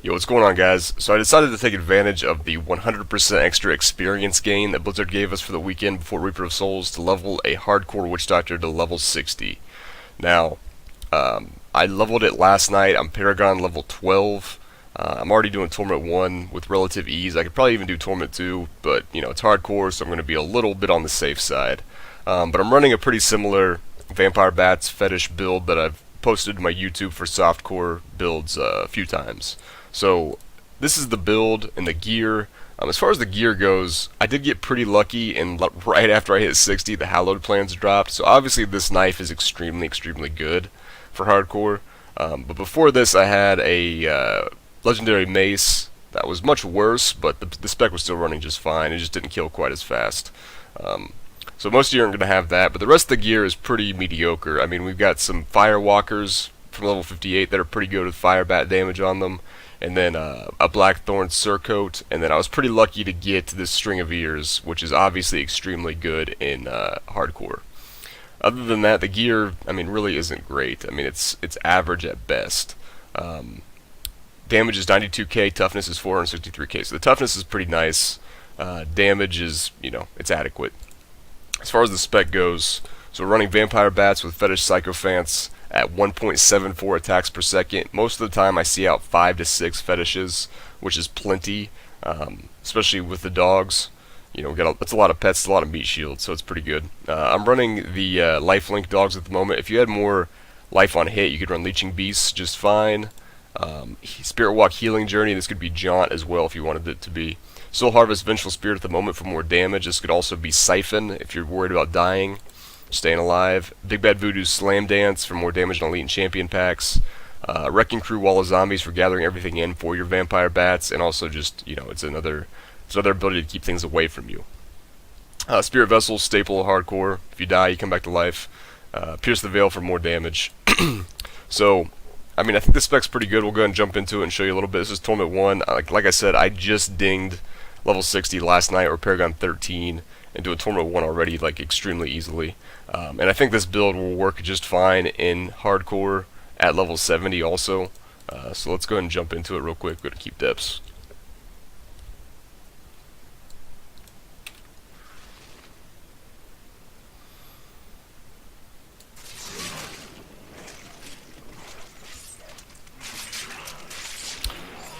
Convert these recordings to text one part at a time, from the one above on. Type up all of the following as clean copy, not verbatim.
Yo, what's going on, guys? So I decided to take advantage of the 100% extra experience gain that Blizzard gave us for the weekend before Reaper of Souls to level a hardcore Witch Doctor to level 60. Now, I leveled it last night. I'm Paragon level 12. I'm already doing Torment 1 with relative ease. I could probably even do Torment 2, but, you know, it's hardcore, so I'm going to be a little bit on the safe side. But I'm running a pretty similar Vampire Bats Fetish build that I've posted to my YouTube for softcore builds a few times. So this is the build and the gear. As far as the gear goes, I did get pretty lucky, and right after I hit 60, the hallowed plans dropped. So obviously this knife is extremely good for hardcore. But before this, I had a legendary mace that was much worse, but the spec was still running just fine. It just didn't kill quite as fast. So most of you aren't going to have that, but the rest of the gear is pretty mediocre. I mean, we've got some Firewalkers from level 58 that are pretty good with fire bat damage on them, and then a Blackthorn Surcoat, and then I was pretty lucky to get this String of Ears, which is obviously extremely good in hardcore. Other than that, the gear, I mean, really isn't great. I mean, it's average at best. Damage is 92k, toughness is 463k, so the toughness is pretty nice. Damage is, you know, it's adequate. As far as the spec goes, so we're running Vampire Bats with Fetish Sycophants at 1.74 attacks per second. Most of the time I see out 5 to 6 fetishes, which is plenty, especially with the dogs. You know, that's a lot of pets, a lot of meat shields, so it's pretty good. I'm running the lifelink dogs at the moment. If you had more life on hit, you could run Leeching Beasts just fine. Spirit Walk Healing Journey, this could be Jaunt as well if you wanted it to be. Soul Harvest Vengeful Spirit at the moment for more damage. This could also be Siphon if you're worried about dying, staying alive. Big Bad Voodoo's Slam Dance for more damage on Elite and Champion packs. Wrecking Crew Wall of Zombies for gathering everything in for your Vampire Bats, and also just, you know, it's another ability to keep things away from you. Spirit Vessel, staple of hardcore. If you die, you come back to life. Pierce the Veil for more damage. So, I mean, I think the spec's pretty good. We'll go ahead and jump into it and show you a little bit. This is Torment 1. Like I said, I just dinged level 60 last night, or Paragon 13, and doing Torment 1 already, like, extremely easily. And I think this build will work just fine in hardcore at level 70 also. So let's go ahead and jump into it real quick. Go to Keep Depths.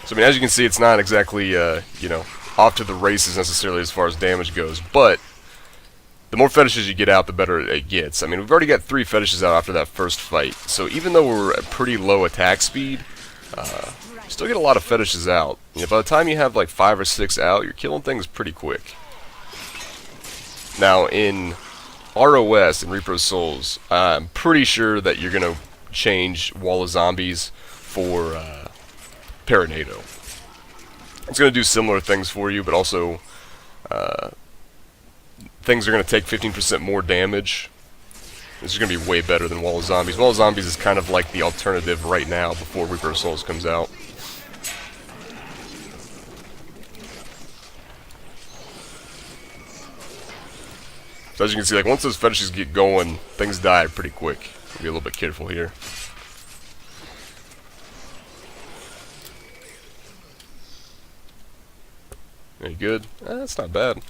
So, I mean, as you can see, it's not exactly, you know, off to the races necessarily as far as damage goes, but the more fetishes you get out, the better it gets. I mean, we've already got 3 fetishes out after that first fight, so even though we're at pretty low attack speed, still get a lot of fetishes out. You know, by the time you have like 5 or 6 out, you're killing things pretty quick. Now, in ROS, in Reaper of Souls, I'm pretty sure that you're going to change Wall of Zombies for Paranado. It's going to do similar things for you, but also things are going to take 15% more damage. This is going to be way better than Wall of Zombies. Wall of Zombies is kind of like the alternative right now before Reaper of Souls comes out. So as you can see, like, once those fetishes get going, things die pretty quick. Be a little bit careful here. Any good? That's not bad.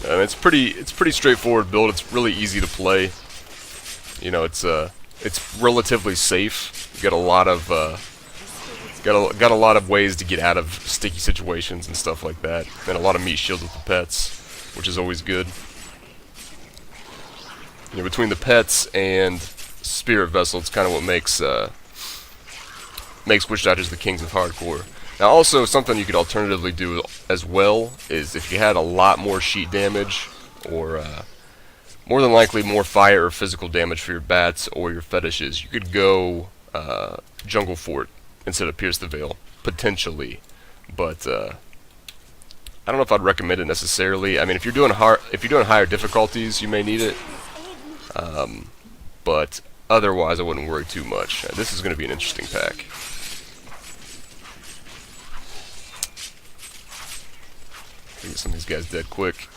It's pretty straightforward build. It's really easy to play. You know, it's relatively safe. You got a lot of got a lot of ways to get out of sticky situations and stuff like that, and a lot of meat shields with the pets, which is always good. You know, between the pets and Spirit Vessel, it's kind of what makes Witch Doctors the kings of hardcore. Now, also, something you could alternatively do as well is if you had a lot more sheet damage, or more than likely more fire or physical damage for your bats or your fetishes, you could go Jungle Fort instead of Pierce the Veil, potentially. But I don't know if I'd recommend it necessarily. I mean, if you're doing higher difficulties, you may need it. But otherwise, I wouldn't worry too much. This is going to be an interesting pack. Get some of these guys dead quick.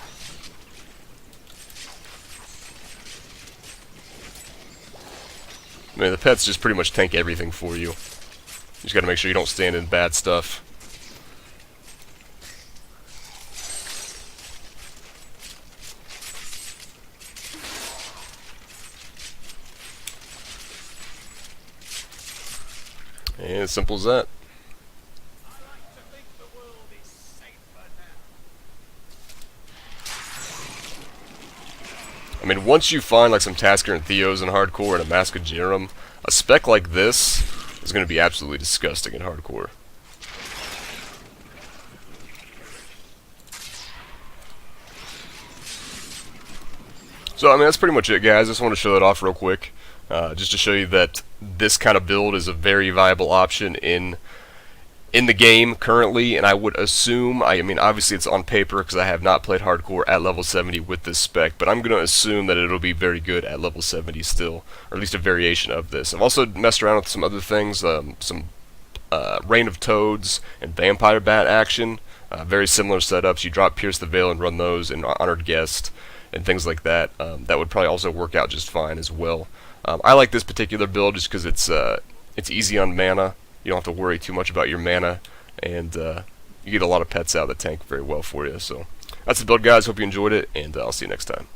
I mean, the pets just pretty much tank everything for you. You just gotta make sure you don't stand in bad stuff. And as simple as that. I mean, once you find like some Tasker and Theos in hardcore and a Mask of Jerem, a spec like this is going to be absolutely disgusting in hardcore. So, I mean, that's pretty much it, guys. I just want to show that off real quick. Just to show you that this kind of build is a very viable option in the game currently, and I would assume, I mean, obviously it's on paper because I have not played hardcore at level 70 with this spec, but I'm going to assume that it'll be very good at level 70 still, or at least a variation of this. I've also messed around with some other things, some Reign of Toads and Vampire Bat action, very similar setups. You drop Pierce the Veil and run those in Honored Guest and things like that. That would probably also work out just fine as well. I like this particular build just because it's easy on mana. You don't have to worry too much about your mana, and you get a lot of pets out that tank very well for you. So that's the build, guys. Hope you enjoyed it, and I'll see you next time.